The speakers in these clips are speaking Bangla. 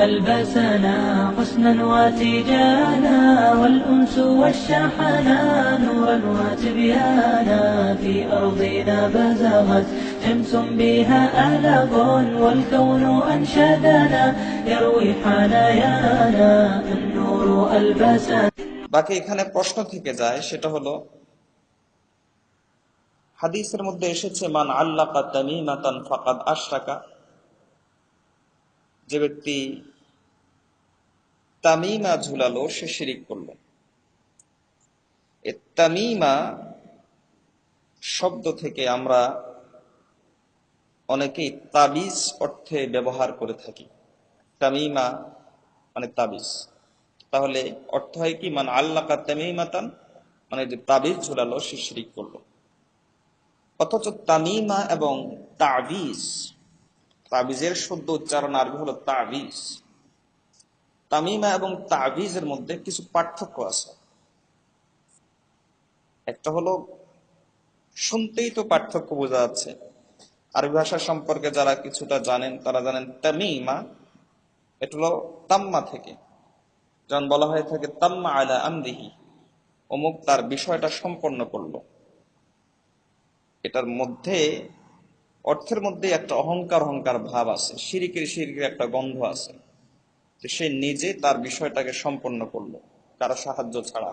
ألبسنا حسنا وتيجانا والأنس والشحنا نورا وتبيانا في أرضنا بزغت شمس بها أعلق والكون أنشدنا يروي حنايانا النور ألبسنا. বাকি এখানে প্রশ্ন থেকে যায়, সেটা হলো হাদিসের মধ্যে এসেছে মান আল্লাকা তামিমাতান ফাকাদ আশরাকা, যে ব্যক্তি তামিমা ঝুলালো সে শিরিক করলো। এই তামিমা শব্দ থেকে আমরা অনেকেই তাবিজ অর্থে ব্যবহার করে থাকি। তামিমা মানে তাবিজ, তাহলে অর্থ হয় কি মান আল্লাকা তামিমাতান, মানে যে তাবিজ ঝুলালো সে শিরিক করলো। অথচ তামিমা এবং তাবিজ, তাবিজের শুদ্ধ উচ্চারণ আরবি হলো তাবিজ। তামিমা এবং তাবিজের মধ্যে কিছু পার্থক্য আছে। একটা হলো, শুনতেই তো পার্থক্য বোঝা যাচ্ছে। আরবি ভাষা সম্পর্কে যারা কিছুটা জানেন তারা জানেন তামিমা এটা হলো তাম্মা থেকে, যেমন বলা হয়ে থাকে তাম্মা আলা আমরিহি, অমুক তার বিষয়টা সম্পন্ন করলো। এটার মধ্যে অর্থের মধ্যে একটা অহংকার অহংকার ভাব আছে, শিরিকের একটা গন্ধ আছে, যে সে নিজে তার বিষয়টাকে সম্পন্ন করলো কারো সাহায্য ছাড়া।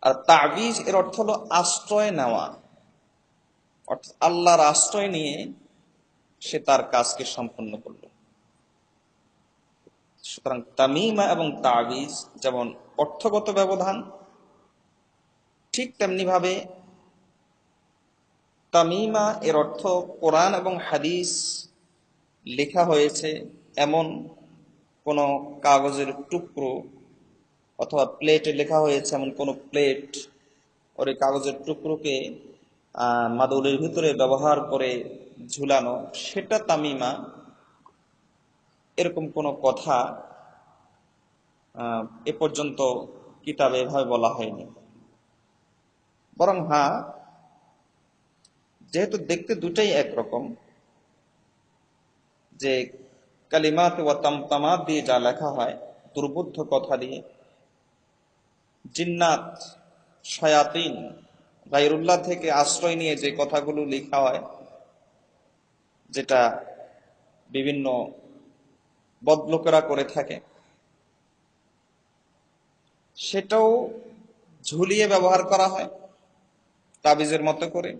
আর তাবিজ এর অর্থ হলো আশ্রয় নেওয়া, অর্থাৎ আল্লাহর আশ্রয় নিয়ে সে তার কাজকে সম্পন্ন করলো। সুতরাং তামিমা এবং তাবিজ যেমন অর্থগত ব্যবধান, ঠিক তেমনি ভাবে তামিমা এর অর্থ কোরআন এবং হাদিস লেখা হয়েছে এমন কোন কাগজের টুকরো অথবা প্লেটে লেখা হয়েছে এমন কোন প্লেট, ওর এই কাগজের টুকরোকে মাদুরের ভিতরে ব্যবহার করে ঝুলানো, সেটা তামিমা। এরকম কোনো কথা এ পর্যন্ত কিতাবে এভাবে বলা হয়নি। বরং হ্যাঁ, যেহেতু দেখতে দুটাই একরকম, যে কালিমাত ওয়া তামতামাত দিয়ে যা লেখা হয়, দুর্বোধ্য কথা দিয়ে, জিন্নাত শায়াতিন গায়রুল্লাহ থেকে আশ্রয় নিয়ে যে কথাগুলো লেখা হয়, যেটা বিভিন্ন বদলোকেরা করে থাকে, সেটাও ঝুলিয়ে ব্যবহার করা হয় তাবিজের মতো করে।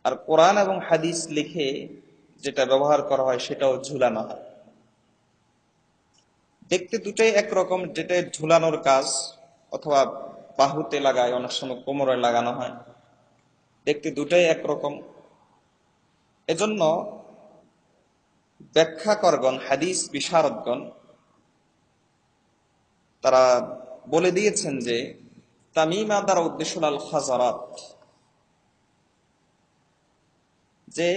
আর কোরআন এবং হাদিস লিখে যেটা ব্যবহার করা হয় সেটাও ঝুলানো হয়। দেখতে দুটাই একরকম, যেটা ঝুলানোর কাজ অথবা বাহুতে লাগায়, অনেক সময় কোমরে লাগানো হয়, দেখতে দুটাই একরকম। এজন্য ব্যাখ্যাকরগণ, হাদিস বিশারদগণ তারা বলে দিয়েছেন যে তামিমা দ্বারা উদ্দেশ্য আল খাজারাত, যে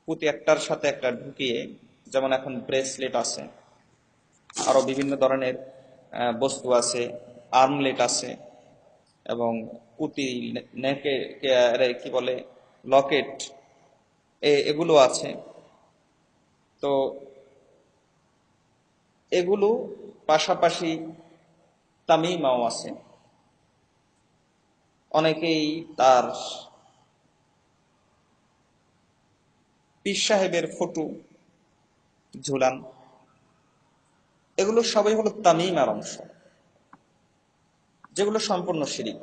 পুঁতি একটার সাথে একটা ঢুকিয়ে, যেমন এখন ব্রেসলেট আছে, আরো বিভিন্ন ধরনের বস্তু আছে, আর্মলেট আছে, এবং পুঁতি, নেকে কি বলে, লকেট, এগুলো আছে। তো এগুলো পাশাপাশি তামিমাও আছে। অনেকেই তার পীর সাহেবের ফটো ঝুলান। এগুলো সবই হলো তামিমার অংশ, যেগুলো সম্পূর্ণ শিরিক।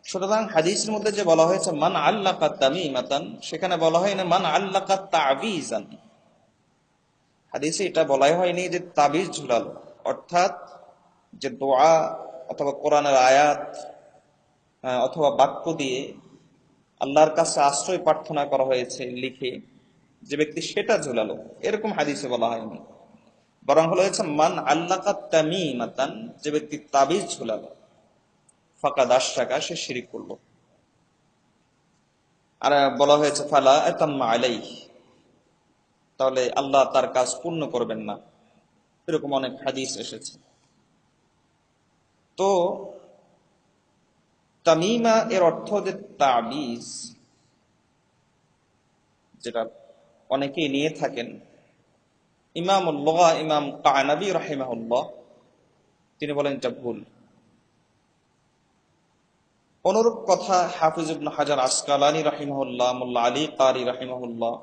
সুতরাং হাদিসের মধ্যে যে বলা হয়েছে মান আল্লাকা তামিমাতান, সেখানে বলা হয় না মান আল্লাকা তাবিজান। হাদিসে এটা বলাই হয়নি যে তাবিজ ঝুলালো, অর্থাৎ যে দোয়া অথবা কোরআনের আয়াত অথবা বাক্য দিয়ে আল্লাহর কাছে আশ্রয় প্রার্থনা করা হয়েছে লিখে, যে ব্যক্তি সেটা ঝুলালো, এরকম হাদিসে বলা হয়নি। বরং হলো হয়েছে মান আল্লাকা তামিমাতান, যে ব্যক্তি তাবিজ ঝুলালো, ফাকাদ আশরাকা, সে শিরিক করলো। আর বলা হয়েছে ফালা আতাম্মা আলাইহি, তাহলে আল্লাহ তার কাজ পূর্ণ করবেন না, এরকম অনেক হাদিস এসেছে। তো তামিমা এর অর্থ যে তাবিজ, যেটা অনেকেই নিয়ে থাকেন। ইমামুল লুগা ইমাম কানাবী রাহিমাহুল্লাহ তিনি বলেন এটা ভুল। অনুরূপ কথা হাফিজ ইবনে হাজার আসকালানী রাহিমাহুল্লাহ, মোল্লা আলী কারি রাহিমাহুল্লাহ,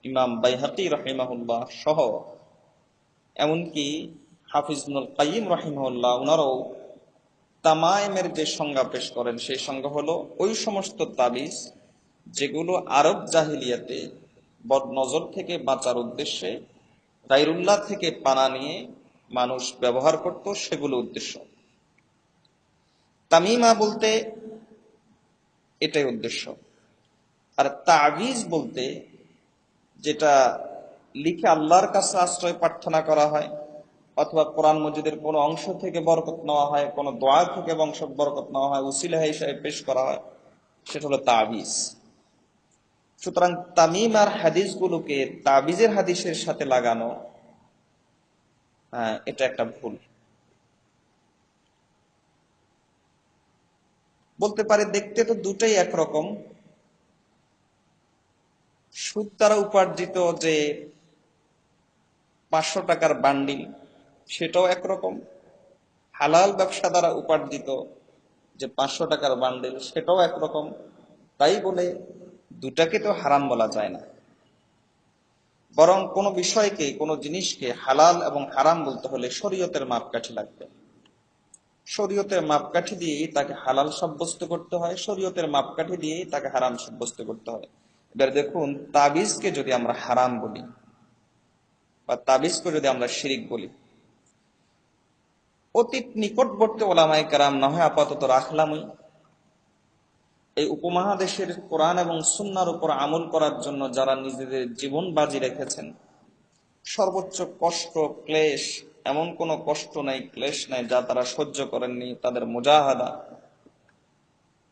ইমাম বাইহাকি রাহিমাহুল্লাহ সহ এমনকি হাফিজ ইবনুল কাইয়িম রাহিমাহুল্লাহ ওনারাও তামায়েমের যে সংজ্ঞা পেশ করেন সেই সংজ্ঞা হলো ওই সমস্ত তাবিজ যেগুলো আরব জাহিলিয়াতে বদনজর থেকে বাঁচার উদ্দেশ্যে গায়রুল্লাহ থেকে পানা নিয়ে মানুষ ব্যবহার করত, সেগুলো উদ্দেশ্য। তামিমা বলতে এটাই উদ্দেশ্য। আর তাবিজ বলতে যেটা লিখে আল্লাহর কাছে আশ্রয় প্রার্থনা করা হয়, অথবা কোরআন মজিদের কোনো অংশ থেকে বরকত নেওয়া হয়, কোনো দোয়া থেকে বরকত নেওয়া হয়, উসিলা হিসেবে পেশ করা হয়, সেটা হলো তাবিজ। সুতরাং তামিম আর হাদিসগুলোকে তাবিজের হাদিসের সাথে লাগানো, এটা একটা ভুল। বলতে পারে দেখতে তো দুটাই একরকম, সুদ দ্বারা উপার্জিত যে 500 টাকার বান্ডিল সেটাও একরকম, হালাল ব্যবসা দ্বারা উপার্জিত যে 500 টাকার বান্ডিল সেটাও একরকম। তাই বলে দুটাকে তো হারাম বলা যায় না। বরং কোনো বিষয়কে, কোনো জিনিসকে হালাল এবং হারাম বলতে হলে শরীয়তের মাপকাঠি লাগবে। শরীয়তের মাপকাঠি দিয়েই তাকে হালাল সাব্যস্ত করতে হয়, শরীয়তের মাপকাঠি দিয়েই তাকে হারাম সাব্যস্ত করতে হয়। এবার দেখুন, তাবিজকে যদি আমরা হারাম বলি বা তাবিজকে যদি আমরা শিরিক বলি, অতীত নিকটবর্তী ওলামায়ে কেরাম না হয় আপাতত রাখলামই, এই উপমহাদেশের কোরআন এবং সুন্নাহর উপর আমল করার জন্য যারা নিজেদের জীবন বাজি রেখেছেন, সর্বোচ্চ কষ্ট ক্লেশ, এমন কোনো কষ্ট নাই, ক্লেশ নাই যা তারা সহ্য করেননি, তাদের মুজাহাদা,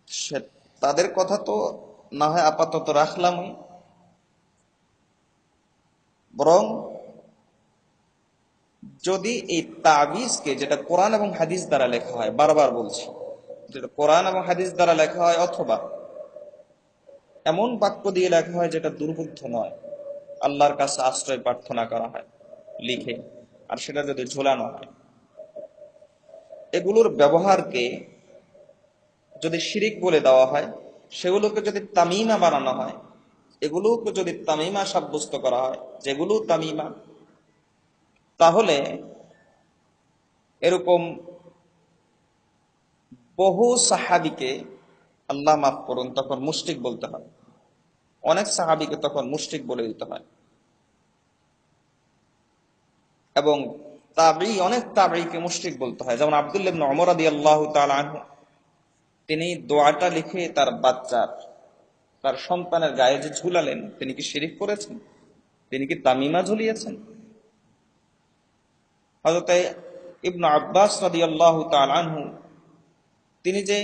সে তাদের কথা তো না হয় আপাতত রাখলামই, বরং যদি এই তাবিজকে, যেটা কোরআন এবং হাদিস দ্বারা লেখা হয়, বারবার বলছি, যেটা কোরআন এবং হাদিস দ্বারা লেখা হয়, অথবা এমন বাক্য দিয়ে লেখা হয় যেটা দুর্বুদ্ধ নয়, আল্লাহর কাছে আশ্রয় প্রার্থনা করা হয় লিখে, আর সেটা যদি ঝোলানো হয়, এগুলোর ব্যবহারকে যদি শিরিক বলে দেওয়া হয়, সেগুলোকে যদি তামিমা বানানো হয়, এগুলোকে যদি তামিমা সাব্যস্ত করা হয়, যেগুলো তামিমা, তাহলে এরকম বহু সাহাবীকে, আল্লাহ মাফ করুন, তখন মুশরিক বলতে হয়। অনেক সাহাবীকে তখন মুশরিক বলে দিতে হয়। এবং অনেক তাবেঈকে মুশরিক বলতে হয়। যেমন আব্দুল্লাহ ইবনে ওমর রাদিয়াল্লাহু তাআলা আনহু, তিনি দোয়াটা লিখে তার সন্তানের গায়ে যে ঝুলালেন, তিনি কি শিরিক করেছেন? তিনি কি তামিমা ঝুলিয়েছেন? হযরত ইবনে আব্বাস রাদিয়াল্লাহু তাআলা আনহু, তিনি যে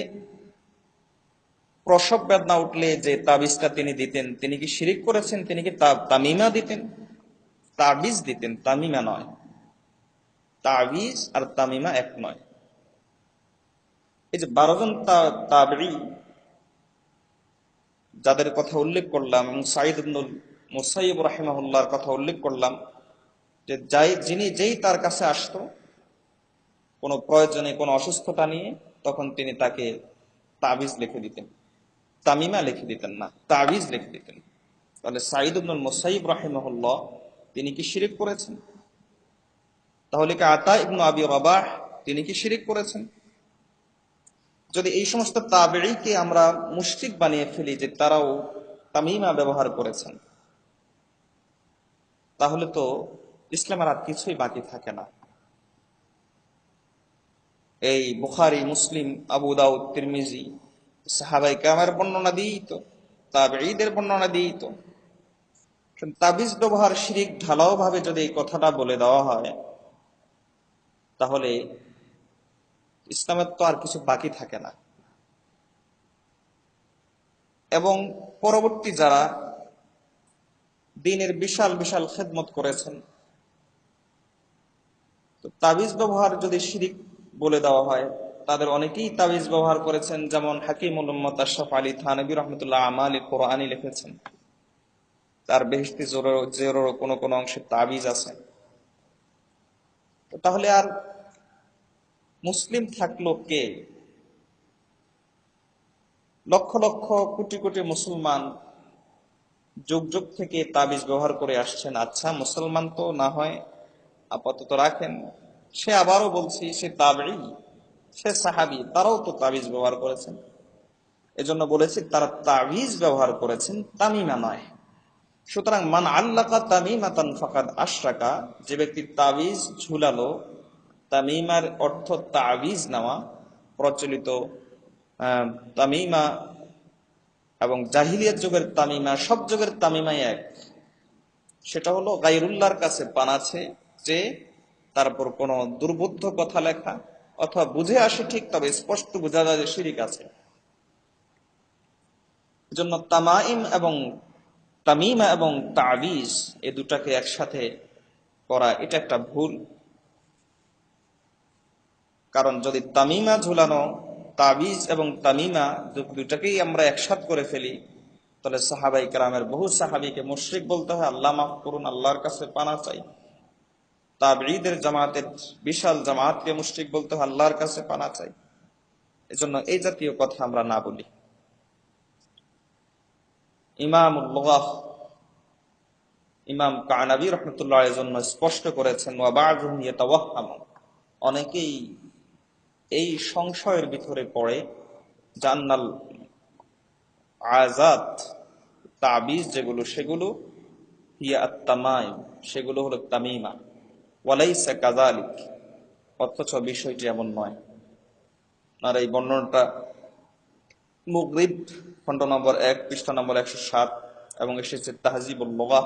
প্রসব বেদনা উঠলে যে তাবিজটা তিনি দিতেন, তিনি কি শিরিক করেছেন? তিনি কি তামিমা দিতেন? তাবিজ দিতেন, তামিমা নয়। তাবিজ আর তামিমা এক নয়। এই যে 12 জন তাবেঈ যাদের কথা উল্লেখ করলাম, এবং সাঈদ ইবনুল মুসাইয়্যিব রাহিমাহুল্লাহর কথা উল্লেখ করলাম, যে যেই তার কাছে আসতো কোনো প্রয়োজনে, কোনো অসুস্থতা নিয়ে, তখন তিনি তাকে তাবিজ লিখে দিতেন, তামিমা লিখে দিতেন না, তাবিজ লিখে দিতেন। তাহলে সাঈদ ইবনুল মুসাইয়্যিব রাহিমাহুল্লাহ তিনি কি শিরিক করেছেন? তাহলে কি আতা ইবনু আবি রাবাহ তিনি কি শিরিক করেছেন? যদি এই সমস্ত তাবেঈকে আমরা মুশরিক বানিয়ে ফেলি যে তারাও তামিমা ব্যবহার করেছেন, তাহলে তো ইসলামের আর কিছুই বাকি থাকে না। এই বুখারী, মুসলিম, আবু দাউদ, তিরমিজি, সাহাবায়ে কেরামের বর্ণনা দিয়েই তো, তাবেঈদের বর্ণনা দিয়েই তো তাবিজ ব্যবহার শিরিক ঢালাও ভাবে যদি এই কথাটা বলে দেওয়া হয়, তাহলে ইসলামের তো আর কিছু বাকি থাকে না। এবং পরবর্তী যারা দ্বীনের বিশাল বিশাল খেদমত করেছেন, তো তাবিজ ব্যবহার যদি শিরিক বলে দেওয়া হয়, তাদের অনেকেই তাবিজ ব্যবহার করেছেন। যেমন হাকিমুল উম্মত আশরাফ আলী থানভী রাহমাতুল্লাহ আমালি কোরআনী লিখেছেন, তার বেহেশতি জোরেরও কোনো কোনো অংশে তাবিজ আছে। তো তাহলে আর মুসলিম থাকলো কে? লক্ষ লক্ষ কোটি কোটি মুসলমান যুগ যুগ থেকে তাবিজ ব্যবহার করে আসছেন। আচ্ছা, মুসলমান তো না হয় আপাতত রাখেন, সে আবারও বলছি সে তাবেঈ, সে সাহাবী, তারাও তো তাবিজ ব্যবহার করেছেন। এজন্য বলেছি তারা তাবিজ ব্যবহার করেছেন, তামিমা নয়। সুতরাং মান আল্লাকা তামিমাতান ফাকাদ আশরাকা, যে ব্যক্তি তাবিজ ঝুলালো, তামিমার অর্থ তাবিজ নেওয়া, প্রচলিত তামিমা এবং জাহিলিয়াত যুগের তামিমা, সব যুগের তামিমাই এক। সেটা হলো গায়রুল্লাহর কাছে পানাছে, যে তারপর কোনো দুর্বোধ্য কথা লেখা, অথবা বুঝে আসে ঠিক তবে স্পষ্ট বোঝা যায় যে শিরিক আছে। এজন্য তামিমা এবং তাবিজ এই দুটাকে একসাথে করা এটা একটা ভুল। কারণ যদি তামিমা ঝুলানো, তাবিজ এবং তামিমা দুটাকেই আমরা একসাথ করে ফেলি, তাহলে সাহাবাই কেরামের বহু সাহাবীকে মুশরিক বলতে হয়, আল্লাহ মাফ করুন, আল্লাহর কাছে পানা চাই। তাবেঈদের জামাতের বিশাল জামাতকে মুশরিক বলতে হয়, আল্লাহর কাছে পানা চাই। এজন্য এই জাতীয় কথা আমরা না বলি। ইমাম কানাবী রাহমাতুল্লাহ আলাইহির জন্য স্পষ্ট করেছেন, ওয়া বা'যুহুম ইয়াতাওয়াহহামু, অনেকেই এই সংশয়ের ভিতরে পড়ে, জান্নাল আযাত, তাবিজ যেগুলো সেগুলো হিয়া আত-তামাইম, সেগুলো হলো তামিমা, ওয়ালাইসা কাযালিক, অথচ বিষয়টি এমন নয়। আর এই বর্ণনাটা মুগরিব খণ্ড নম্বর 1 পৃষ্ঠা নম্বর 107 এবং এসেছে তাহজিবুল লুগাহ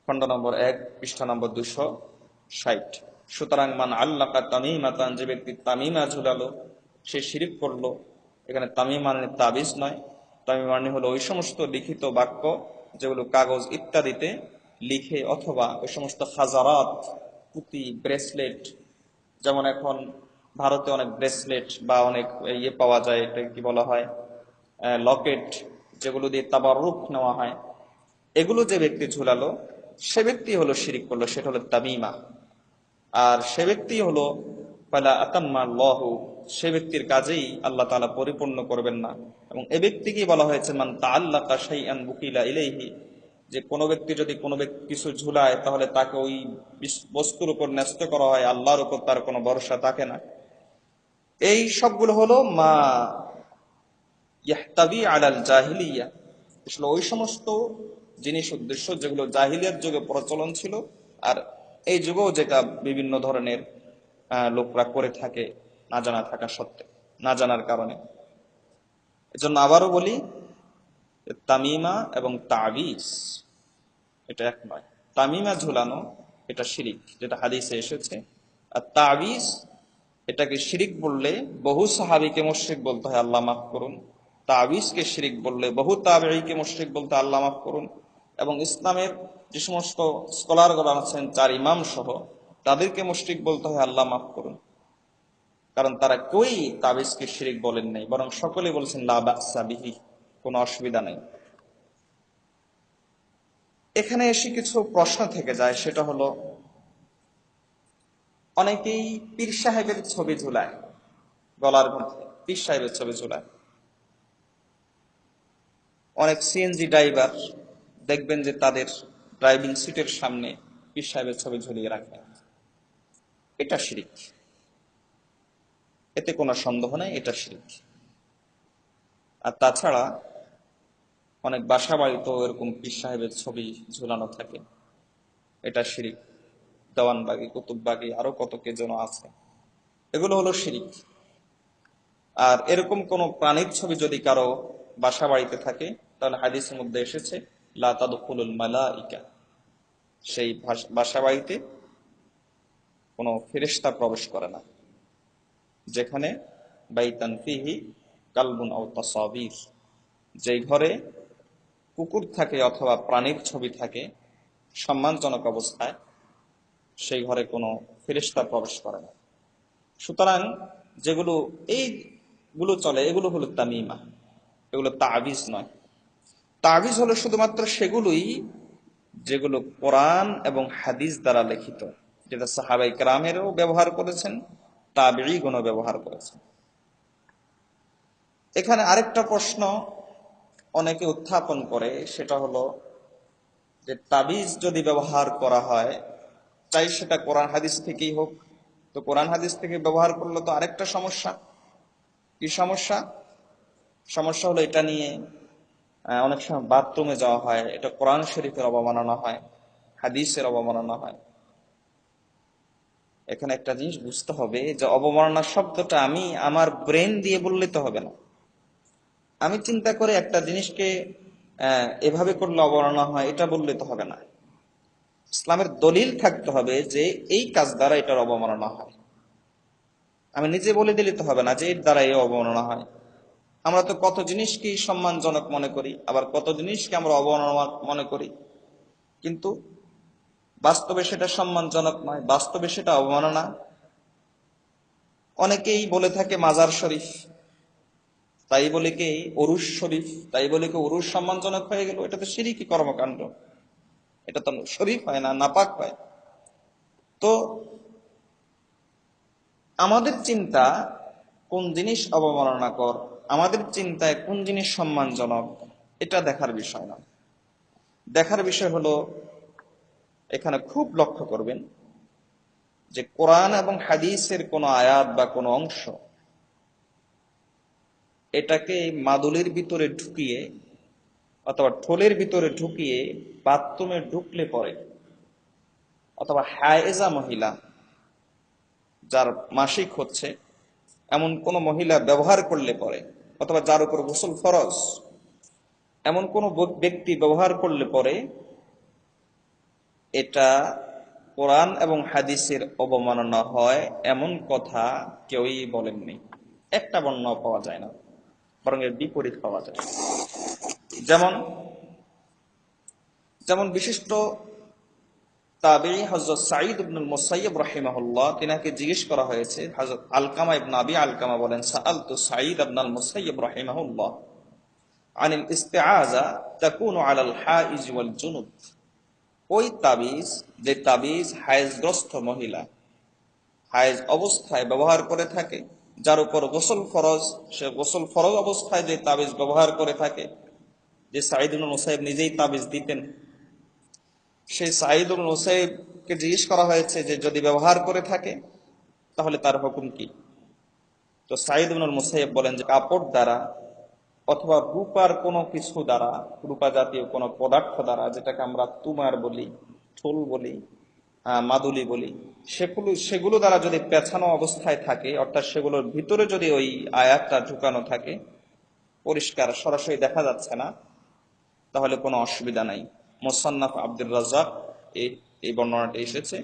খণ্ড নম্বর 1 পৃষ্ঠা নম্বর 260। সুতরাং মান আল্লাকা তামিমাতান, যে ব্যক্তি তামিমা ঝুলালো সে শিরিক করলো। এখানে তামিম মানে তাবিজ নয়, তামিম মানে হলো ওই সমস্ত লিখিত বাক্য যেগুলো কাগজ ইত্যাদিতে লিখে, অথবা ওই সমস্ত হাজারাত, পুঁতি, ব্রেসলেট, যেমন এখন ভারতে অনেক ব্রেসলেট বা অনেক ইয়ে পাওয়া যায়, এটা কি বলা হয়, লকেট, যেগুলো দিয়ে তাবাররুক নেওয়া হয়, এগুলো যে ব্যক্তি ঝুলালো সে ব্যক্তি হলো শিরিক করলো, সেটা হলো তামিমা। আর সে ব্যক্তি হলো ফালা আতাম্মাল্লাহু, সে ব্যক্তির কাজেই আল্লাহ তাআলা পরিপূর্ণ করবেন না। এবং এ ব্যক্তিকে বলা হয়েছে মান তাআল্লাকা শাইআন বুকিলা ইলাইহি, যে কোনো ব্যক্তি যদি কোনো কিছু ঝুলায় তাহলে তাকে ওই বস্তুর উপর ন্যস্ত করা হয়, আল্লাহর উপর তার কোনো ভরসা থাকে না। এই সবগুলো হলো মা ইয়াহতাবি আলাল জাহিলিয়া, আসলে ওই সমস্ত জিনিস উদ্দেশ্য যেগুলো জাহিলিয়ার যুগে প্রচলন ছিল, আর এই যুগেও যেটা বিভিন্ন ধরনের লোকরা করে থাকে না জানা থাকা সত্ত্বে, না জানার কারণে। এজন্য আবারও বলি, তামিমা এবং তাবিজ এটা এক নয়। তামিমা ঝুলানো এটা শিরিক, যেটা হাদিসে এসেছে। আর তাবিজ, এটাকে শিরিক বললে বহু সাহাবীকে মুশরিক বলতে হয়, আল্লাহ মাফ করুন। তাবিজকে শিরিক বললে বহু তাবেঈকে মুশরিক বলতে আল্লাহ মাফ করুন। এবং ইসলামের যে সমস্ত স্কলারগণ আছেন 4 ইমাম সহ, তাদেরকে মুশরিক বলতে হয়, আল্লাহ মাফ করুন। কারণ তারা কেউই তাবিজকে শিরিক বলেন নাই, বরং সকলে বলছেন লা বা'সা বিহি, কোনো অসুবিধা নেই। এখানে এসে কিছু প্রশ্ন থেকে যায়, সেটা হলো অনেকেই পীর সাহেবের ছবি ঝুলায় গলার মধ্যে, পীর সাহেবের ছবি ঝুলায়। অনেক সিএনজি ড্রাইভার দেখবেন যে তাদের ড্রাইভিং সিটের সামনে পীর সাহেবের ছবি ঝুলিয়ে রাখে। এটা শিরিক, এতে কোনো সন্দেহ নেই, এটা শিরিক। আর তাছাড়া অনেক বাসা বাড়িতেও এরকম পীর সাহেবের ছবি ঝুলানো থাকে, এটা শিরিক। দেওয়ানবাগি, কুতুববাগি, আরো কত কে যেন আছে, এগুলো হলো শিরিক। আর এরকম কোন প্রাণীর ছবি যদি কারো বাসা বাড়িতে থাকে, তাহলে হাদিসের মধ্যে এসেছে লা তাদখুলুল মালাইকা, সেই বাসা বাড়িতে কোনো ফেরেশতা প্রবেশ করে না। যেখানে বাইতান ফিহি কালবুন আও তাসাবির, যেই ঘরে কুকুর থাকে অথবা প্রাণীর ছবি থাকে সম্মানজনক অবস্থায়, সেই ঘরে কোনো ফেরেশতা প্রবেশ করে না। সুতরাং যেগুলো এইগুলো চলে, এগুলো হলো তামিমা, এগুলো তাবিজ নয়। তাবিজ হলো শুধুমাত্র সেগুলোই যেগুলো কোরআন এবং হাদিস দ্বারা লিখিত, যেটা সাহাবাই কেরামেরও ব্যবহার করেছেন, তাবেঈগণও ব্যবহার করেছেন। এখানে আরেকটা প্রশ্ন অনেকে উত্থাপন করে, সেটা হলো যে তাবিজ যদি ব্যবহার করা হয়, চাই সেটা কোরআন হাদিস থেকেই হোক, তো কোরআন হাদিস থেকে ব্যবহার করলে তো আরেকটা সমস্যা। কি সমস্যা? সমস্যা হলো এটা নিয়ে অনেক সময় বাথরুমে যাওয়া হয়, এটা কোরআন শরীফের অবমাননা হয়, হাদিসের অবমাননা হয়। এখানে একটা জিনিস বুঝতে হবে যে অবমাননা শব্দটা আমি আমার ব্রেন দিয়ে বললে তো হবে না। আমি চিন্তা করে একটা জিনিসকে এভাবে করলে অবমাননা হয় এটা বললে তো হবে না। ইসলামের দলিল থাকতে হবে যে এই কাজ দ্বারা এটার অবমাননা হয়। আমি নিজে বলে দিলে তো হবে না যে এর দ্বারা এই অবমাননা হয়। আমরা তো কত জিনিসকে সম্মানজনক মনে করি, আবার কত জিনিসকে আমরা অবমাননা মনে করি, কিন্তু বাস্তবে সেটা সম্মানজনক নয়, বাস্তবে সেটা অবমাননা। অনেকেই বলে থাকে মাজার শরীফ, তাই বলে কি ওরুস শরীফ, তাই বলে কি ওরুস সম্মানজনক হয়ে গেল? এটা তো শিরকি কর্মকাণ্ড, এটা তো শরীফ হয় না, নাপাক হয়। তো আমাদের চিন্তা কোন জিনিস অবমাননাকর, আমাদের চিন্তায় কোন জিনিস সম্মানজনক, এটা দেখার বিষয় না। দেখার বিষয় হলো, এখানে খুব লক্ষ্য করবেন যে কোরআন এবং হাদিসের কোনো আয়াত বা কোনো অংশ এটাকে মাদুলির ভিতরে ঢুকিয়ে অথবা ঠোলের ভিতরে ঢুকিয়ে বাথরুমে ঢুকলে পরে, অথবা হায়েজা মহিলা যার মাসিক হচ্ছে এমন কোন মহিলা ব্যবহার করলে পরে, অথবা যার উপর গোসল ফরজ এমন কোন ব্যক্তি ব্যবহার করলে পরে, এটা কোরআন এবং হাদিসের অবমাননা হয় এমন কথা কেউই বলেননি। একটা বর্ণনা পাওয়া যায় না, বরং এর বিপরীত পাওয়া যায়। যেমন যেমন বিশিষ্ট তাবেঈ হযরত সাঈদ ইবনুল মুসাইয়্যিব রাহিমাহুল্লাহ, তিনাকে জিজ্ঞেস করা হয়েছে। হযরত আলকামা ইবনে আবি আলকামা বলেন, সাআলতু সাঈদ ইবনুল মুসাইয়্যিব রাহিমাহুল্লাহ আনিল ইস্তিআযা তাকুনু আলাল হাইজ ওয়াল জুনুব। ওই তাবিজ, যে তাবিজ হায়েজগ্রস্ত মহিলা হায়েজ অবস্থায় ব্যবহার করে থাকে, যার উপর গোসল ফরজ, সে গোসল ফরজ অবস্থায় যে তাবিজ ব্যবহার করে থাকে, যে সাঈদ ইবনুল মুসাইয়্যিব নিজেই তাবিজ দিতেন, সেই সাঈদ ইবনুল মুসাইয়্যিবকে জিজ্ঞেস করা হয়েছে যে যদি ব্যবহার করে থাকে তাহলে তার হুকুম কি? তো সাঈদ ইবনুল মুসাইয়্যিব বলেন যে কাপড় দ্বারা অথবা রূপার কোনো কিছু দ্বারা, রূপা জাতীয় কোনো পদার্থ দ্বারা, যেটাকে আমরা তুমার বলি, ঠোল বলি, মাদুলি বলি, সেগুলো দ্বারা যদি পেছানো অবস্থায় থাকে, অর্থাৎ সেগুলোর ভিতরে যদি ওই আয়াতটা ঢুকানো থাকে, পরিষ্কার সরাসরি দেখা যাচ্ছে না, তাহলে কোনো অসুবিধা নাই। মুসান্নাফ আব্দুর রাজ্জাক এই বর্ণনাটি এসেছে,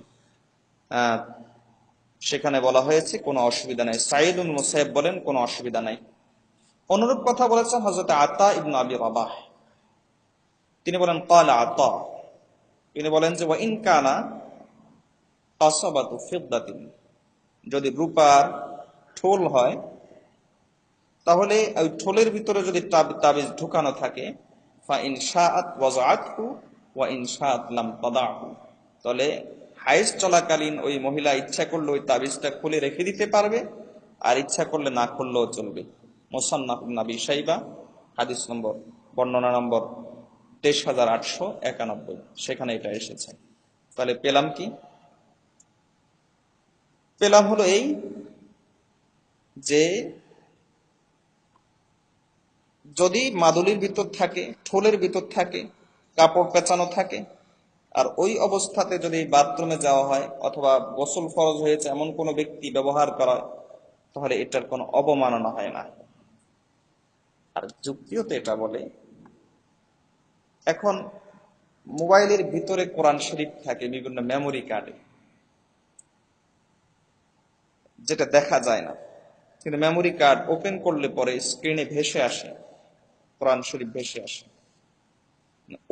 সেখানে বলা হয়েছে কোনো অসুবিধা নাই। সাঈদ ইবনুল মুসাইয়্যিব বলেন কোনো অসুবিধা নাই। অনুরূপ কথা বলেছেন হযরত আতা ইবনে আবি রাবাহ। তিনি বলেন ক্বালা আতা, তিনি বলেন যে ওয়া ইন কানা কাসাবাতু ফিদ্দাতিন, যদি রূপার ঠোল হয় তাহলে ওই ঠোলের ভিতরে যদি তাবিজ ঢুকানো থাকে, ফা ইন শাআত ওয়াজআতহু ওয়া ইন শাআত লাম তাদাহু, তাহলে হাইজ চলাকালীন ওই মহিলা ইচ্ছা করলে ওই তাবিজটা খুলে রেখে দিতে পারবে, আর ইচ্ছা করলে না খুললেও চলবে। মুসান্নাফ ইবনে আবি শাইবা, হাদিস নম্বর, বর্ণনা নম্বর ২৩,৮৯১, সেখানে এটা এসেছে। তাহলে পেলাম কি? পেলাম হলো এই যে যদি মাদুলির ভিতর থাকে, ঠোলের ভিতর থাকে, কাপড় পেঁচানো থাকে, আর ওই অবস্থাতে যদি বাথরুমে যাওয়া হয় অথবা গোসল ফরজ হয়েছে এমন কোনো ব্যক্তি ব্যবহার করা, তাহলে এটার কোনো অবমাননা হয় না। আর যুক্তিও তো এটা বলে, এখন মোবাইলের ভিতরে কোরআন শরীফ থাকে বিভিন্ন মেমোরি কার্ডে, যেটা দেখা যায় না, কিন্তু মেমোরি কার্ড ওপেন করলে পরে স্ক্রিনে ভেসে আসে, কোরআন শরীফ ভেসে আসে।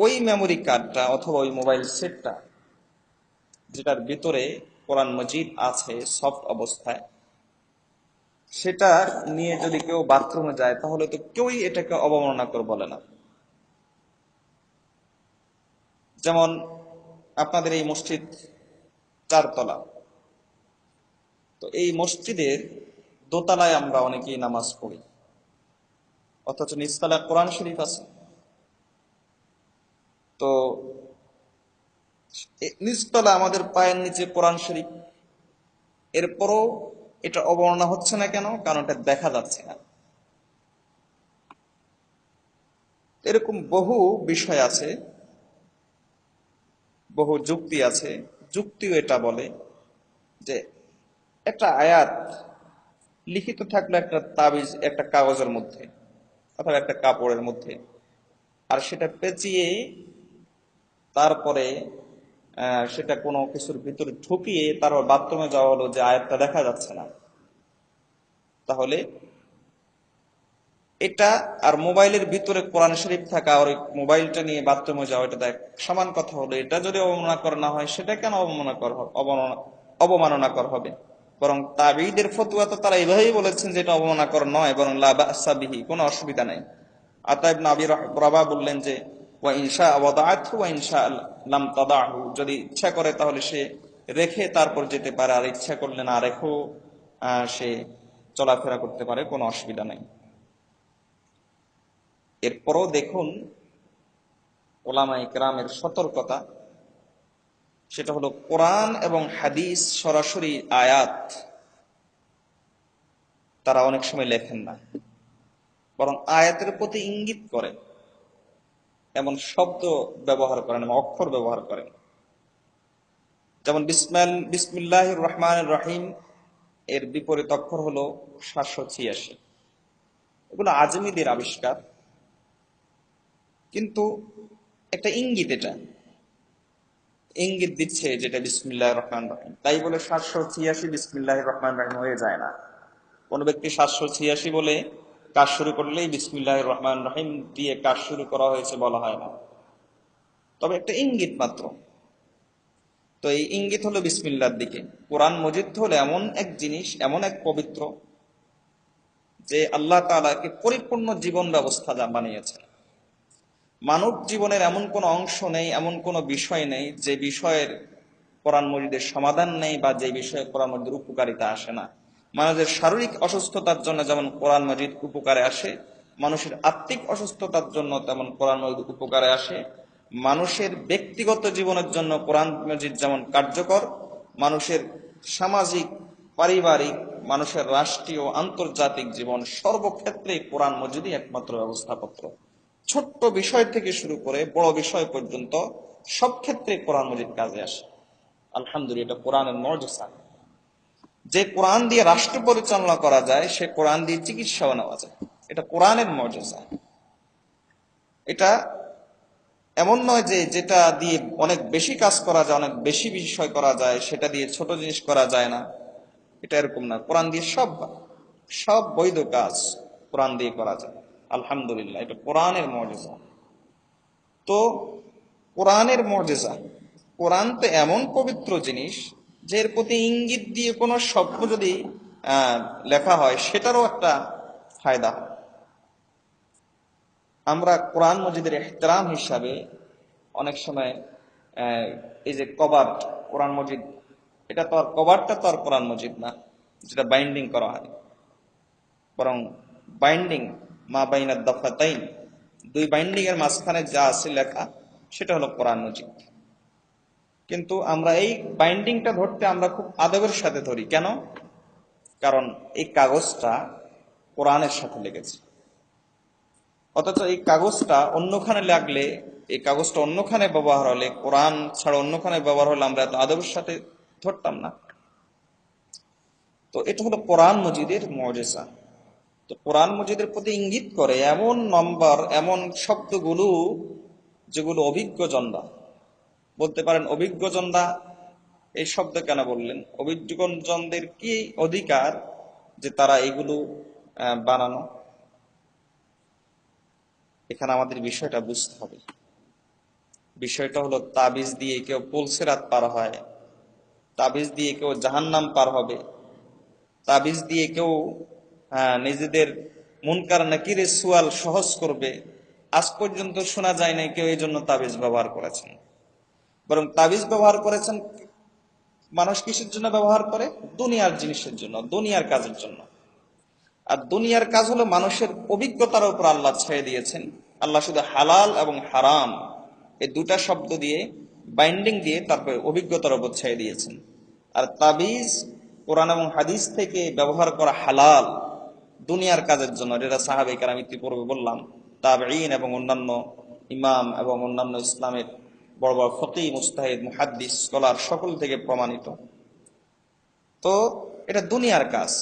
ওই মেমোরি কার্ডটা অথবা ওই মোবাইল সেটটা, যেটার ভিতরে কোরআন মজিদ আছে সফট অবস্থায়, সেটা নিয়ে যদি কেউ বাথরুমে যায় তাহলে তো কেউই এটাকে অবমাননা করে বলে না। যেমন আপনাদের এই মসজিদ 4 তলা, তো এই মসজিদের দোতলায় আমরা অনেকেই নামাজ পড়ি, অথচ নিচতলায় কোরআন শরীফ আছে। তো নিচতলা আমাদের পায়ের নিচে কোরআন শরীফ, এরপরও এটা অবমাননা হচ্ছে না কেন? কারণ এটা দেখা যাচ্ছে না। এরকম বহু বিষয় আছে, বহু যুক্তি আছে। যুক্তিও এটা বলে যে একটা আয়াত লিখিত থাকলো একটা তাবিজ, একটা কাগজের মধ্যে অথবা একটা কাপড়ের মধ্যে, আর সেটা পেঁচিয়ে তারপরে সেটা কোনো কিছুর ভিতরে ঢুকিয়ে তারপর বাথরুমে যাওয়া হলো যে আয়াতটা দেখা যাচ্ছে না, তাহলে এটা আর মোবাইলের ভিতরে কোরআন শরীফ থাকা আর ওই মোবাইলটা নিয়ে বাথরুমে যাওয়া, এটা দেখ সমান কথা হলো। এটা যদি অবমাননা করা না হয়, সেটা কেন অবমাননাকর হবে? বরং তাবেঈদের ফতোয়া তো তারা এইভাবেই বলেছেন যে এটা অবমাননাকর নয়, বরং লা বা'সা বিহি, কোনো অসুবিধা নাই। আতা ইবনে আবি রাবাহ বললেন যে ওয়া ইনশা ওয়াদাআতহু ওয়া ইনশা লাম তাদাহু, যদি ইচ্ছা করে তাহলে সে রেখে তারপর যেতে পারে, আর ইচ্ছা করলে না রেখেও সে চলাফেরা করতে পারে, কোনো অসুবিধা নাই। এরপরও দেখুন উলামায়ে কেরামের সতর্কতা, সেটা হলো কোরআন এবং হাদিস সরাসরি আয়াত তারা অনেক সময় লেখেন না, বরং আয়াতের প্রতি ইঙ্গিত করে এমন শব্দ ব্যবহার করেন এবং অক্ষর ব্যবহার করেন। যেমন বিসমিল্লাহির রহমানির রহিম এর বিপরীত অক্ষর হলো 786। এগুলো আজমিদের আবিষ্কার, কিন্তু একটা ইঙ্গিত, এটা ইঙ্গিত দিচ্ছে যেটা বিসমিল্লাহির রহমানির রহিম, তাই বলে 786 বিসমিল্লাহির রহমানির রহিম হয়ে যায় না। কোন ব্যক্তি 786 বলে কাজ শুরু করলেই বিসমিল্লাহির রহমানির রহিম দিয়ে কাজ শুরু করা হয়েছে বলা হয় না, তবে একটা ইঙ্গিত মাত্র। তো এই ইঙ্গিত হলো বিসমিল্লাহর দিকে। কোরআন মজিদ হলো এমন এক জিনিস, এমন এক পবিত্র, যে আল্লাহ তাআলাকে পরিপূর্ণ জীবন ব্যবস্থা যা বানিয়েছেন। মানব জীবনের এমন কোনো অংশ নেই, এমন কোনো বিষয় নেই যে বিষয়ের কোরআন মজিদের সমাধান নেই, বা যে বিষয়ে কোরআন মজিদের উপকারিতা আসে না। মানুষের শারীরিক অসুস্থতার জন্য যেমন কোরআন মজিদ উপকারে আসে, মানুষের আত্মিক অসুস্থতার জন্য তেমন কোরআন মজিদ উপকারে আসে। মানুষের ব্যক্তিগত জীবনের জন্য কোরআন মজিদ যেমন কার্যকর, মানুষের সামাজিক, পারিবারিক, মানুষের রাষ্ট্রীয়, আন্তর্জাতিক জীবন সর্বক্ষেত্রে কোরআন মজিদই একমাত্র ব্যবস্থাপত্র। ছোট্ট বিষয় থেকে শুরু করে বড় বিষয় পর্যন্ত সব ক্ষেত্রে কোরআন মজিদ কাজে আসে। আলহামদুলিল্লাহ, এটা কোরআনের মুজিজা। যে কোরআন দিয়ে রাষ্ট্র পরিচালনা করা যায়, সে কোরআন দিয়ে চিকিৎসাও নেওয়া যায়, এটা কোরআনের মুজিজা। এটা এমন নয় যে যেটা দিয়ে অনেক বেশি কাজ করা যায়, অনেক বেশি বিষয় করা যায়, সেটা দিয়ে ছোট জিনিস করা যায় না, এটা এরকম না। কোরআন দিয়ে সব বৈধ কাজ কোরআন দিয়ে করা যায়। আলহামদুলিল্লাহ, এটা কোরআনের মুজিজা। তো কোরআনের মুজিজা, কোরআন তো এমন পবিত্র জিনিস যে এর প্রতি ইঙ্গিত দিয়ে কোনো শব্দ যদি লেখা হয়, সেটারও একটা ফায়দা হয়। আমরা কোরআন মজিদের ইহতিরাম হিসাবে অনেক সময় এই যে কভার, কোরআন মজিদ, এটা তো আর কভারটা তো আর কোরআন মজিদ না যেটা বাইন্ডিং করা হয়, বরং বাইন্ডিং মা বাইনা দফাতাইন, দুই বাইন্ডিং এর মাঝখানে যা আছে লেখা, সেটা হলো কোরআন মজিদ। কিন্তু আমরা এই বাইন্ডিংটা ধরতে আমরা খুব আদবের সাথে ধরি। কেন? কারণ এই কাগজটা কোরআনের সাথে লেগেছে, অথচ এই কাগজটা অন্যখানে লাগলে, এই কাগজটা অন্যখানে ব্যবহার হলে, কোরআন ছাড়া অন্যখানে ব্যবহার হলে আমরা এত আদবের সাথে ধরতাম না। তো এটা হলো কোরআন মজিদের মুজিজা। তো কোরআন মজিদের প্রতি ইঙ্গিত করে এমন নম্বর, এমন শব্দগুলো যেগুলো অভিজ্ঞজনরা বলতে পারেন। অভিজ্ঞজনরা এই শব্দ কেন বললেন? অভিজ্ঞজনদের কি অধিকার যে তারা এগুলো বানানো? এখানে আমাদের বিষয়টা বুঝতে হবে। বিষয়টা হলো তাবিজ দিয়ে কেউ পুলসিরাত পার হয়, তাবিজ দিয়ে কেউ জাহান্নাম পার হবে, তাবিজ দিয়ে কেউ নিজেদের মুনকার নাকিরের সুয়াল সহজ করবে। আজ পর্যন্ত শোনা যায় না কেউ এই জন্য তাবিজ ব্যবহার করেছেন। বরং তাবিজ ব্যবহার করেছেন মানুষ কিসের জন্য ব্যবহার করে? দুনিয়ার জিনিসের জন্য, দুনিয়ার কাজের জন্য। আর দুনিয়ার কাজ হলো মানুষের অভিজ্ঞতার উপর আল্লাহ ছেড়ে দিয়েছেন। আল্লাহ শুধু হালাল এবং হারাম এই দুটা শব্দ দিয়ে বাইন্ডিং দিয়ে তারপরে অভিজ্ঞতার উপর ছেড়ে দিয়েছেন। আর তাবিজ কোরআন এবং হাদিস থেকে ব্যবহার করা হালাল দুনিয়ার কাজের জন্য, যেটা সাহাবায়ে কেরাম ইতিপূর্বে বললাম, তাবেঈন এবং অন্যান্য ইমাম এবং অন্যান্য ইসলামের বড় বড় ফকিহ, মুজতাহিদ, মুহাদ্দিস, স্কলার সকল থেকে প্রমাণিত। তো এটা দুনিয়ার কাজ।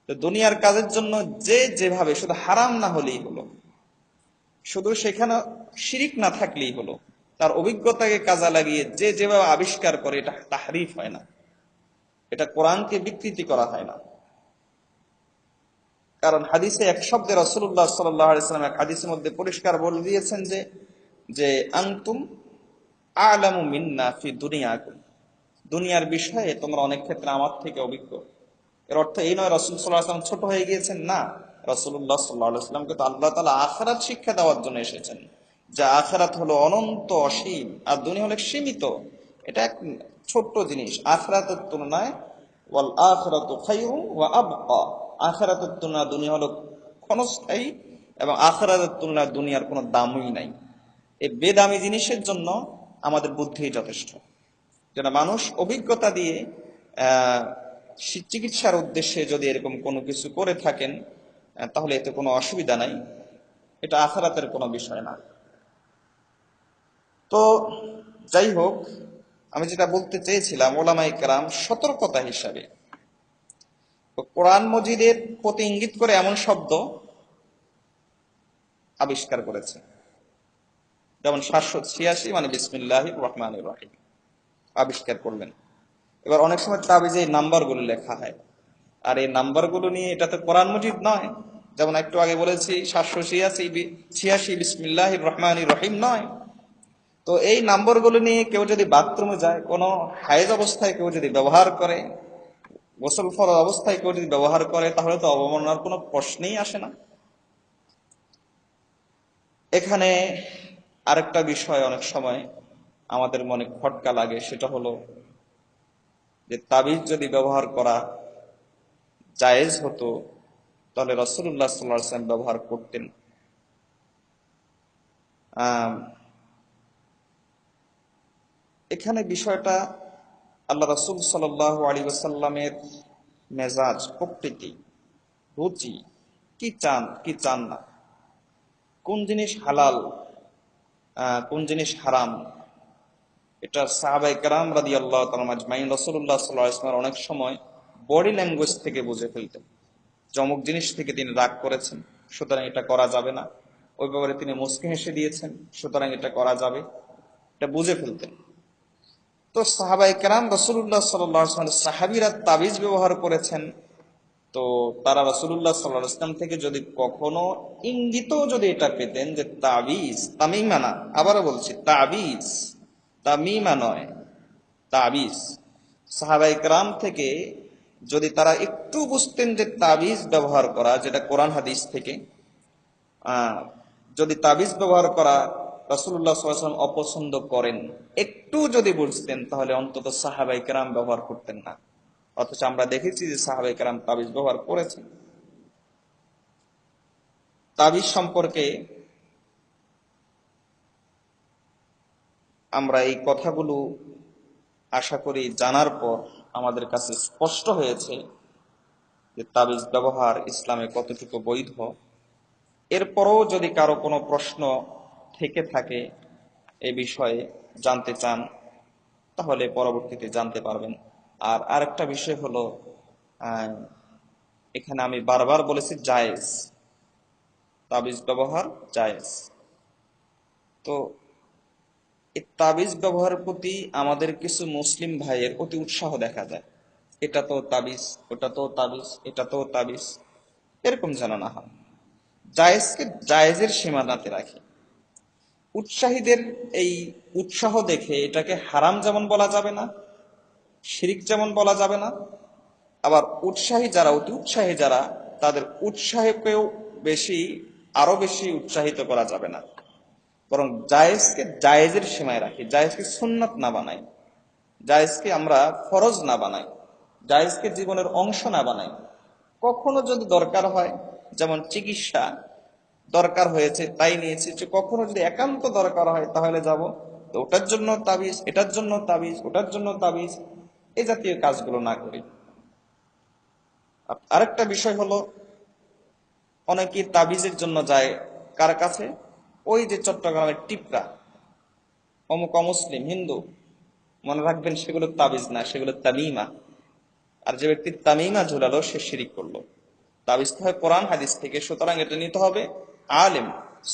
তো দুনিয়ার কাজের জন্য যে যেভাবে, শুধু হারাম না হলেই হলো, শুধু সেখানে শিরিক না থাকলেই হলো, তার অভিজ্ঞতাকে কাজে লাগিয়ে যে যেভাবে আবিষ্কার করে, এটা তাহরিফ হয় না, এটা কোরআনকে বিকৃতি করা হয় না। কারণ হাদিসে এক শব্দে রাসূলুল্লাহ সাল্লাল্লাহু আলাইহি ওয়াসাল্লাম এক হাদিসের মধ্যে পরিষ্কার বলে দিয়েছেন যে আনতুম আ'লামু মিন্না ফি দুনিয়াকুম, দুনিয়ার বিষয়ে তোমরা অনেক ক্ষেত্রে আমার থেকে অভিজ্ঞ। এর অর্থ এই নয় রাসূল সাল্লাল্লাহু আলাইহি ওয়াসাল্লাম ছোট হয়ে গিয়েছেন, না। রাসূলুল্লাহ সাল্লাল্লাহু আলাইহি ওয়াসাল্লামকে তো আল্লাহ তাআলা আখিরাত শিক্ষা দেওয়ার জন্য এসেছেন, যে আখিরাত হলো অনন্ত অসীম আর দুনিয়া হলো সীমিত। এটা এক ছোট্ট জিনিস আখিরাতের তুলনায়। ওয়াল আখিরাতু খায়রুন ওয়া আবকা, আখিরাতের তুলনায় দুনিয়া হলো ক্ষণস্থায়ী এবং আখিরাতের তুলনায় দুনিয়ার কোনো দামই নাই। এই বেদামি জিনিসের জন্য আমাদের বুদ্ধি যথেষ্ট। যেটা মানুষ অভিজ্ঞতা দিয়ে চিকিৎসার উদ্দেশ্যে যদি এরকম কোনো কিছু করে থাকেন, তাহলে এতে কোনো অসুবিধা নাই, এটা আখিরাতের কোনো বিষয় না। তো যাই হোক, আমি যেটা বলতে চেয়েছিলাম, ওলামায়ে কেরাম সতর্কতা হিসাবে কোরআন মজিদের প্রতি ইঙ্গিত করে এমন শব্দ আবিষ্কার করেছে, যেমন 786 মানে বিসমিল্লাহির রহমানির রহিম আবিষ্কার করলেন। এবার অনেক সময় তাবিজে এই নাম্বারগুলো লেখা হয়, আর এই নাম্বারগুলো নিয়ে এটা তো কোরআন মজিদ নয়। যেমন একটু আগে বলেছি 786 বিসমিল্লাহির রহমানির রহিম নয়। তো এই নাম্বারগুলো নিয়ে কেউ যদি বাথরুমে যায়, কোনো হায়েজ অবস্থায় কেউ যদি ব্যবহার করে, গোসল ফরজ অবস্থায় কেউ যদি ব্যবহার করে, তাহলে তো অবমাননার কোনো প্রশ্নই আসে না। এখানে আরেকটা বিষয় অনেক সময় আমাদের মনে খটকা লাগে, সেটা হলো যে তাবিজ যদি ব্যবহার করা জায়েজ হতো, তাহলে রাসূলুল্লাহ সাল্লাল্লাহু আলাইহি ওয়াসাল্লাম ব্যবহার করতেন। এখানে বিষয়টা আল্লাহ রাসূল সাল্লাল্লাহু আলাইহি ওয়াসাল্লামের মেজাজ, প্রকৃতি, রুচি, কি চান কি চান না, কোন জিনিস হালাল কোন জিনিস হারাম, এটা সাহাবায়ে কেরাম রাদিয়াল্লাহু তাআলা আজমাইন রাসূলুল্লাহ সাল্লাল্লাহু আলাইহি ওয়াসাল্লাম অনেক সময় বডি ল্যাঙ্গুয়েজ থেকে বুঝে ফেলতেন। চমক জিনিস থেকে তিনি রাগ করেছেন, সুতরাং এটা করা যাবে না। ওই ব্যাপারে তিনি মুচকি হেসে দিয়েছেন, সুতরাং এটা করা যাবে, এটা বুঝে ফেলতেন। তো সাহাবায়ে কেরাম রাসূলুল্লাহ সাল্লাল্লাহু আলাইহি ওয়াসাল্লাম সাহাবীরা তাবিজ ব্যবহার করেছেন, তো তারা রাসূলুল্লাহ সাল্লাল্লাহু আলাইহি ওয়াসাল্লাম থেকে যদি কখনো ইঙ্গিতও যদি এটা পেতেন যে তাবিজ, তামিমা না, আবারও বলছি তাবিজ, তামিমা নয়, তাবিজ, সাহাবায়ে কেরাম থেকে যদি তারা একটু বুঝতেন যে তাবিজ ব্যবহার করা, যেটা কোরআন হাদিস থেকে যদি তাবিজ ব্যবহার করা রাসূলুল্লাহ সাল্লাল্লাহু আলাইহি ওয়াসাল্লাম অপছন্দ করেন, একটু যদি বুঝতেন, তাহলে অন্তত সাহাবায়ে কেরাম ব্যবহার করতেন না। অথচ আমরা দেখেছি যে সাহাবায়ে কেরাম তাবিজ ব্যবহার করেছেন। তাবিজ সম্পর্কে আমরা এই কথাগুলো আশা করি জানার পর আমাদের কাছে স্পষ্ট হয়েছে যে তাবিজ ব্যবহার ইসলামে কতটুকু বৈধ। এরপরও যদি কারো কোনো প্রশ্ন থেকে থাকে এ বিষয়ে জানতে চান, তাহলে পরবর্তীতে জানতে পারবেন। আর আরেকটা বিষয় হলো, এখানে আমি বারবার বলেছি জায়েজ, তাবিজ ব্যবহার জায়েজ। তো এই তাবিজ ব্যবহারের প্রতি আমাদের কিছু মুসলিম ভাইয়ের অতি উৎসাহ দেখা যায়, এটা তো তাবিজ, ওটা তো তাবিজ, এটা তো তাবিজ, এরকম যেন না হয়। জায়েজকে জায়েজের সীমানাতে রাখি। উৎসাহীদের এই উৎসাহ দেখে এটাকে হারাম যেমন বলা যাবে না, শিরিক যেমন বলা যাবে না, আবার উৎসাহী যারা, অতি উৎসাহী যারা, তাদের উৎসাহকেও আরো বেশি উৎসাহিত করা যাবে না। বরং জায়েজকে জায়েজের সীমায় রাখি, জায়েজকে সুন্নাত না বানাই, জায়েজকে আমরা ফরজ না বানাই, জায়েজকে জীবনের অংশ না বানাই। কখনো যদি দরকার হয়, যেমন চিকিৎসা দরকার হয়েছে তাই নিয়েছি, যে কখনো যদি একান্ত দরকার হয় তাহলে যাব, তো ওটার জন্য তাবিজ, এটার জন্য তাবিজ, ওটার জন্য তাবিজ, এই জাতীয় কাজগুলো না করি। আরেকটা বিষয় হলো, অনেকে তাবিজের জন্য যায় কার কাছে? ওই যে চট্টগ্রামের টিপরা, অমুক অমুসলিম হিন্দু, মনে রাখবেন সেগুলো তাবিজ না, সেগুলো তামিমা। আর যে ব্যক্তি তামিমা ঝুলালো সে শিরিক করলো। তাবিজ তো হয় কোরআন হাদিস থেকে, সুতরাং এটা নিতে হবে আলেম,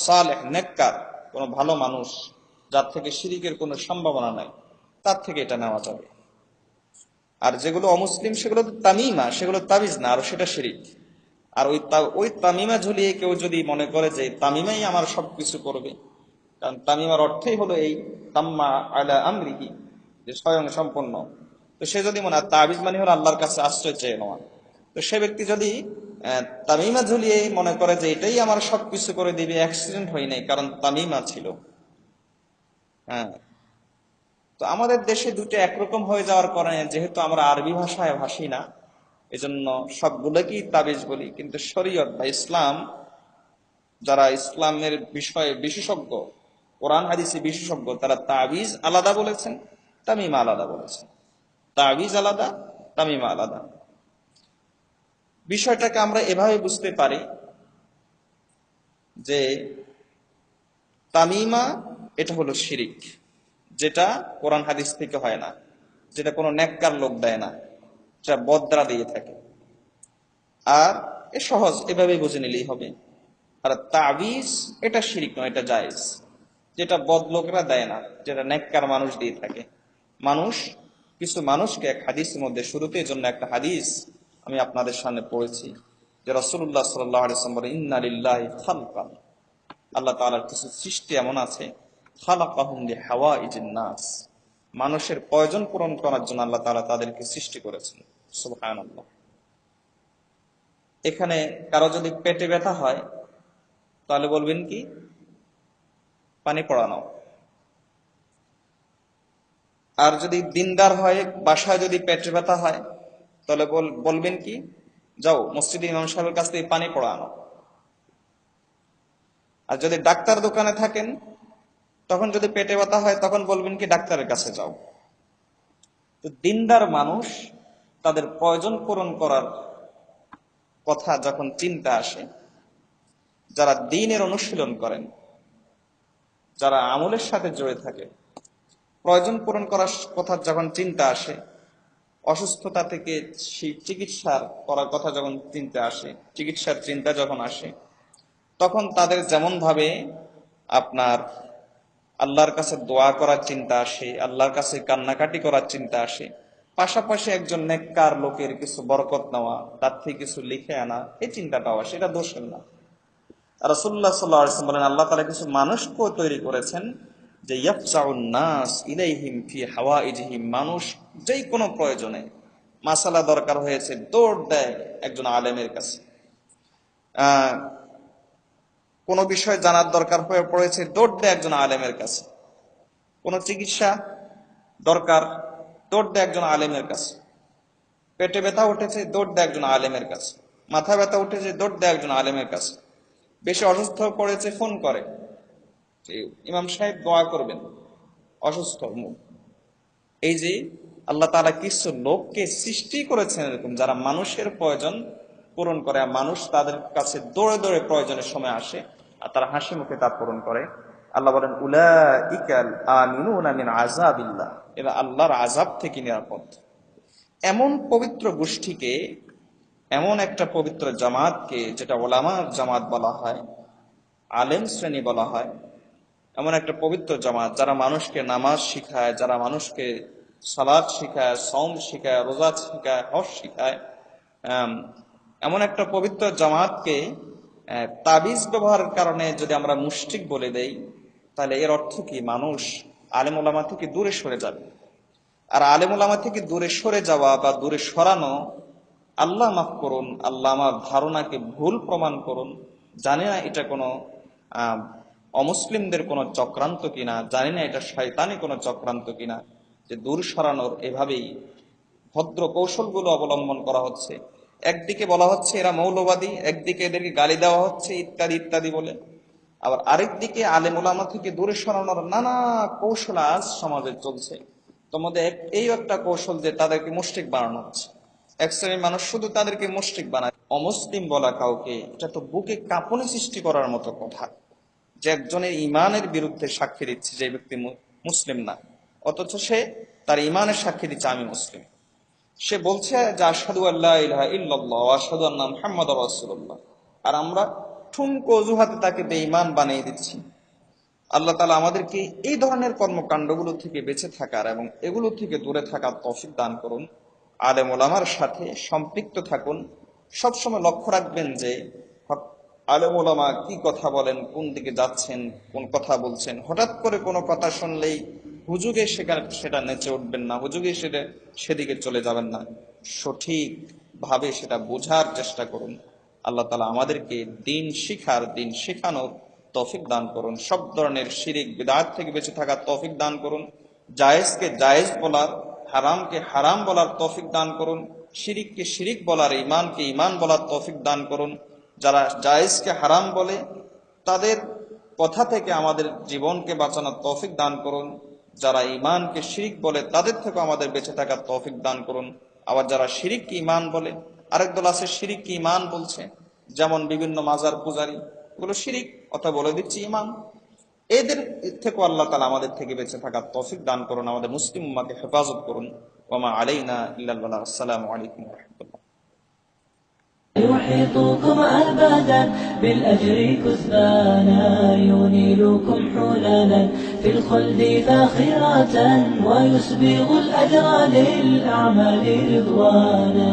সালেহ, নেককার, কোনো ভালো মানুষ যার থেকে শিরিকের কোনো সম্ভাবনা নাই, তার থেকে এটা নেওয়া যাবে। আর যেগুলো অমুসলিম সেগুলো তো তামিমা, সেগুলো তাবিজ না, আর সেটা শিরিক। আর ওই তামিমা ঝুলিয়ে কেউ যদি মনে করে যে তামিমাই আমার সবকিছু করবে, কারণ তামিমার অর্থই হলো এই তাম্মা আলা আমরিহি, যে স্বয়ং সম্পন্ন। তো সে যদি মনে হয় তাবিজ মানে হলো আল্লাহর কাছে আশ্রয় চেয়ে নেওয়া, তো সে ব্যক্তি যদি তামিমা ঝুলিয়ে মনে করে যে এটাই আমার সবকিছু করে দিবে, অ্যাক্সিডেন্ট হয় নাই কারণ তামিমা ছিল। হ্যাঁ, তো আমাদের দেশে দুটো একরকম হয়ে যাওয়ার কারণে, যেহেতু আমরা আরবি ভাষায় ভাসি না, এজন্য সবগুলোকেই তাবিজ বলি। কিন্তু শরীয়ত বা ইসলাম, যারা ইসলামের বিষয়ে বিশেষজ্ঞ, কোরআন হাদিসে বিশেষজ্ঞ, তারা তাবিজ আলাদা বলেছেন, তামিমা আলাদা বলেছেন। তাবিজ আলাদা, তামিমা আলাদা। বিষয়টাকে আমরা এভাবে বুঝতে পারি যে তামিমা এটা হলো শিরিক, যেটা কোরআন হাদিস থেকে হয় না, যেটা কোনো নেককার লোক দেয় না, যেটা বদ্রা দিয়ে থাকে। আর এ সহজ, এভাবে বুঝে নিলেই হবে। আর তাবিজ এটা শিরিক নয়, এটা জায়েজ, যেটা বদলোকরা দেয় না, যেটা নেককার মানুষ দিয়ে থাকে। মানুষ, কিছু মানুষকে, এক হাদিসের মধ্যে শুরুতে জন্য একটা হাদিস আমি আপনাদের সামনে পড়েছি, যে রাসূলুল্লাহ সাল্লাল্লাহু আলাইহি ওয়াসাল্লাম বলেন, ইন্না লিল্লাহি খালকান, আল্লাহ তাআলার কিছু সৃষ্টি এমন আছে, খালাকাহুম লিহাওয়াইজিন নাস, মানুষের প্রয়োজন পূরণ করার জন্য আল্লাহ তাআলা তাদেরকে সৃষ্টি করেছেন। সুবহানাল্লাহ। এখানে কারো যদি পেটে ব্যথা হয় তাহলে বলবেন কি? পানি পড়ানো। আর যদি দিনদার হয়, বাসায় যদি পেটে ব্যথা হয় তাহলে বলবেন কি? যাও মসজিদে ইমাম সাহেবের কাছ থেকে পানি পড়ানো। আর যদি ডাক্তার দোকানে থাকেন, তখন যদি পেটে ব্যথা হয় তখন বলবেন কি? ডাক্তারের কাছে যাও। তো দিনদার মানুষ, তাদের প্রয়োজন পূরণ করার কথা যখন চিন্তা আসে, যারা দ্বীনের অনুশীলন করেন, যারা আমলের সাথে জড়িত থাকে, প্রয়োজন পূরণ করার কথা যখন চিন্তা আসে, অসুস্থতা থেকে চিকিৎসার করার কথা যখন চিন্তা আসে, চিকিৎসার চিন্তা যখন আসে, তখন তাদের যেমন ভাবে আপনার আল্লাহর কাছে দোয়া করার চিন্তা আসে, আল্লাহর কাছে কান্নাকাটি করার চিন্তা আসে, পাশাপাশি একজন নেককার লোকের কিছু বরকত নেওয়া, তার থেকে কিছু লিখে আনা, এই চিন্তাটাও আসে। এটা দোষের না। রাসূলুল্লাহ সাল্লাল্লাহু আলাইহি ওয়াসাল্লাম বলেন, আল্লাহ তাআলা কিছু মানুষকেও তৈরি করেছেন যে ইয়াফজাউন নাস ইলাইহিম ফি হাওয়াইজিহিম, মানুষ যেই কোনো প্রয়োজনে, মাসালা দরকার হয়েছে, দৌড় দেয় একজন আলেমের কাছে। কোনো বিষয় জানার দরকার হয়ে পড়েছে, দৌড় দেয় একজন আলেমের কাছে। কোনো চিকিৎসা দরকার, দৌড় দেয় একজন আলেমের কাছে। পেটে ব্যথা উঠেছে, দৌড় দেয় একজন আলেমের কাছে। মাথা ব্যথা উঠেছে, দৌড় দেয় একজন আলেমের কাছে। বেশি অসুস্থ পড়েছে, ফোন করে ইমাম সাহেব দোয়া করবেন, অসুস্থ মুখ। এই যে আল্লাহ তাআলা কিছু লোককে সৃষ্টি করেছেন এরকম, যারা মানুষের প্রয়োজন পূরণ করে, আর মানুষ তাদের কাছে দৌড়ে দৌড়ে প্রয়োজনের সময় আসে, আর তারা হাসি মুখে তা পূরণ করে। আল্লাহ বলেন, উলাইকাল আমিনুনা মিন আযাবিল্লাহ, এরা আল্লাহর আযাব থেকে নিরাপদ। এমন পবিত্র গোষ্ঠীকে, এমন একটা পবিত্র জামাতকে, যেটা ওলামার জামাত বলা হয়, আলেম শ্রেণী বলা হয়, এমন একটা পবিত্র জামাত যারা মানুষকে নামাজ শিখায়, যারা মানুষকে সালাত শিখায়, সওম শিখায়, রোজা শিখায়, হজ শিখায়, এমন একটা পবিত্র জামাতকে তাবিজ ব্যবহারের কারণে যদি আমরা মুশরিক বলে দেই, তাহলে এর অর্থ কি? মানুষ আলেম ওলামা থেকে দূরে সরে যাবে। আর আলেম ওলামা থেকে দূরে সরে যাওয়া বা দূরে সরানো, আল্লাহ মাফ করুন, আল্লাহ আমার ধারণাকে ভুল প্রমাণ করুন, জানি না এটা কোনো অমুসলিমদের কোনো চক্রান্ত কিনা, জানি না এটা শয়তানি কোনো চক্রান্ত কিনা, যে দূর সরানোর এভাবেই ভদ্র কৌশলগুলো অবলম্বন করা হচ্ছে। একদিকে বলা হচ্ছে এরা মৌলবাদী, একদিকে এদেরকে গালি দেওয়া হচ্ছে ইত্যাদি ইত্যাদি বলে, আবার আরেকদিকে আলেম ওলামা থেকে দূরে সরানোর নানা কৌশল আজ সমাজে চলছে। তোমাদের এই একটা কৌশল যে তাদেরকে মুশরিক বানানো হচ্ছে। এক শ্রেণীর মানুষ শুধু তাদেরকে মুশরিক বানায়। অমুসলিম বলা কাউকে, এটা তো বুকে কাঁপুনি সৃষ্টি করার মতো কথা, যে একজনের ইমানের বিরুদ্ধে সাক্ষী দিচ্ছে যে ব্যক্তি মুসলিম না, অথচ সে তার ইমানের সাক্ষী দিচ্ছে আমি মুসলিম। সে বলছে যে আশহাদু আল্লা ইলাহা ইল্লাল্লাহ ওয়া আশহাদু আন্না মুহাম্মাদুর রাসূলুল্লাহ, আর আমরা ঠুনকো অজুহাতে তাকে বেঈমান বানিয়ে দিচ্ছি। আল্লাহ তাআলা আমাদেরকে এই ধরনের কর্মকাণ্ডগুলো থেকে বেঁচে থাকার এবং এগুলো থেকে দূরে থাকার তৌফিক দান করুন। আলেম ওলামার সাথে সম্পৃক্ত থাকুন। সবসময় লক্ষ্য রাখবেন যে আলেম ওলামা কি কথা বলেন, কোন দিকে যাচ্ছেন, কোন কথা বলছেন। হঠাৎ করে কোনো কথা শুনলেই হুজুগে সেটা নেচে উঠবেন না, হুজুগে সেদিকে চলে যাবেন না। সঠিক ভাবে সেটা বোঝার চেষ্টা করুন। আল্লাহ তাআলা আমাদেরকে দিন শিখার, দিন শেখানোর তৌফিক দান করুন। সব ধরনের শিরিক বিদআত থেকে বেঁচে থাকার তৌফিক দান করুন। জায়েজকে জায়েজ বলার, হারামকে হারাম বলার তৌফিক দান করুন। শিরিককে শিরিক বলার, ঈমানকে ঈমান বলার তৌফিক দান করুন। যারা জায়েজকে হারাম বলে তাদের কথা থেকে আমাদের জীবনকে বাঁচানোর তৌফিক দান করুন। যারা ঈমানকে শিরিক বলে তাদের থেকে আমাদের বেঁচে থাকার তৌফিক দান করুন। আবার যারা শিরিককে ঈমান বলে, আরেক দল আছে শিরিককে ঈমান বলছে, যেমন বিভিন্ন মাজার পূজারী, এগুলো শিরিক, অথবা বলে দিচ্ছি ঈমান। এদের থেকে আল্লাহ তাআলা আমাদের থেকে বেঁচে থাকার তৌফিক দান করুন। আমাদের মুসলিম উম্মাহকে হেফাজত করুন। ওয়া মা আলাইনা ইল্লাল বালাগ। আসসালামু আলাইকুম ওয়া রাহমাতুল্লাহ। يحيطكم أبدا بالأجر كثبانا، ينيلكم حلالا في الخلد فاخرة، ويسبغ الأجر للأعمال رضوانا.